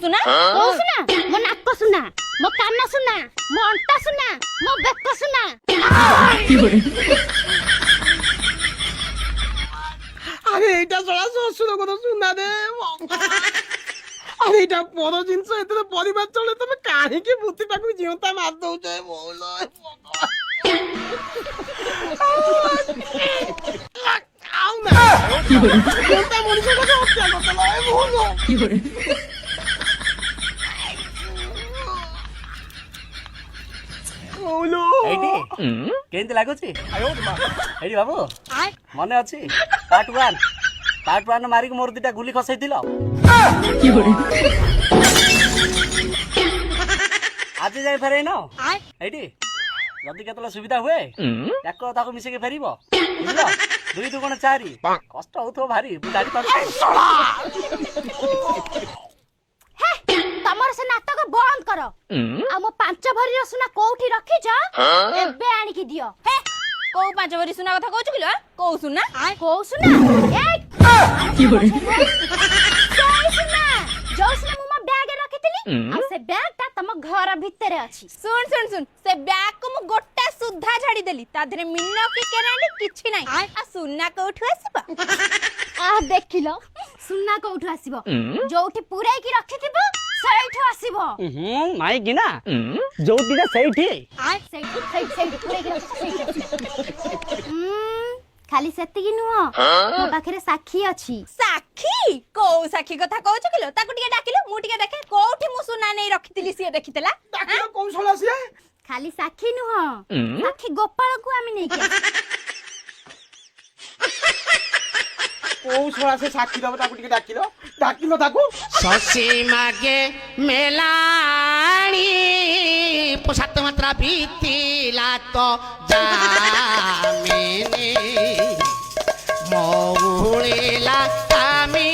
ସୁନା ମୋ ନାକ ସୁନା ମୋ କାନ ସୁନା ମୋ ଅଣ୍ଟା ସୁନା ମୋ ବେକ ସୁନା। আরে এইটা ছড়া শ্বশুর কথা শুনা দে। আরে এইটা বড় জিনিস, এতে পরিবার চলে, তবে কাহিকি বুদ্ধিটাকে জিওতা মার দউছে বউল। আউ না কি করে কোনটা মনিষের কথা হত্যা করতে লয় বউল কি করে। এইটি কেমতি লাগুଛି? এইটি বাবু মনে ଅଛି ପାର୍ଟ 1 ମାରିକି ମୋର ଦିଟା ଗୁଲି ଖସେଇଥିଲ। ଆଜି ଯାଇ ଫେରେଇନ ଏଇଠି। ଯଦି କେତେବେଳେ ସୁବିଧା ହୁଏ ତାକୁ ମିଶେଇକି ଫେରିବ, ବୁଝିଲ? 2 2 ଗୁଣ 4 କଷ୍ଟ ହଉଥିବ ଭାରି, ମୁଁ ଜାଣିପାରୁଛି। ତମର ସେ ନାଟକ ବନ୍ଦ କର। ଆଉ ମୋ 5 ଭରିର ସୁନା କୋଉଠି ରଖିଛ ଏବେ ଆଣିକି ଦିଅ। କୋଉ 5 ଭରି ସୁନା କଥା କହୁଛୁ କିଲୋ? କୋଉ ସୁନା? କୋଉ ସୁନା? କି ବଡ ସେଇ ସୁନା ଯୋଉ ସୁନା ମୁଁ ମୋ ବ୍ୟାଗରେ ରଖିଥିଲି। ଆଉ ସେ ବ୍ୟାଗଟା ତମ ଘର ଭିତରେ ଅଛି। ଶୁଣ ସେ ବ୍ୟାଗ କୁ ମୁଁ ଗୋଟା ସୁଧା ଛାଡି ଦେଲି, ତା ଦେହରେ ମିନ କି କେରାଣ୍ଡି କିଛି ନାହିଁ। ଆଉ ସୁନା କୋଉଠୁ ଆସିବ? ଦେଖିଲ ସୁନା କୋଉଠୁ ଆସିବ? ଯୋଉଠି ପୁରେଇକି ରଖିଥିବ ସେଇଠୁ ଆସିବ। ନାଇଁ କି ନା ଯୋଉଠି ସେଇଠି ପୁରେଇକି ଖାଲି ସେତିକି ନୁହଁ, ମୋ ପାଖରେ ସାକ୍ଷୀ ଅଛି। ସାକ୍ଷୀ? କୋଉ ସାକ୍ଷୀ କଥା କହୁଛୁ କିଲୋ? ତାକୁ ଟିକେ ଡାକିଲୁ, ମୁଁ ଟିକେ ଦେଖେ କୋଉଠି ମୁଁ ସୁନା ନେଇ ରଖିଥିଲି ସିଏ ଦେଖିଥିଲା। ଡାକିଲ କୌଶଳ ସିଏ। ଖାଲି ସାକ୍ଷୀ ନୁହଁ, ସାକ୍ଷୀ ଗୋପାଳକୁ ଆମେ ନେଇକି କୌଶଳ ସେ ସାକ୍ଷୀ ଦବ, ତାକୁ ଟିକେ ଡାକିଲ ତାକୁ। ଶଶୀ ମାଗେ ମେଲାଣି ସାତ ମାତ୍ରା ବିତିଲା ତ ଜାମିନି ମଉଳିଲା କାମି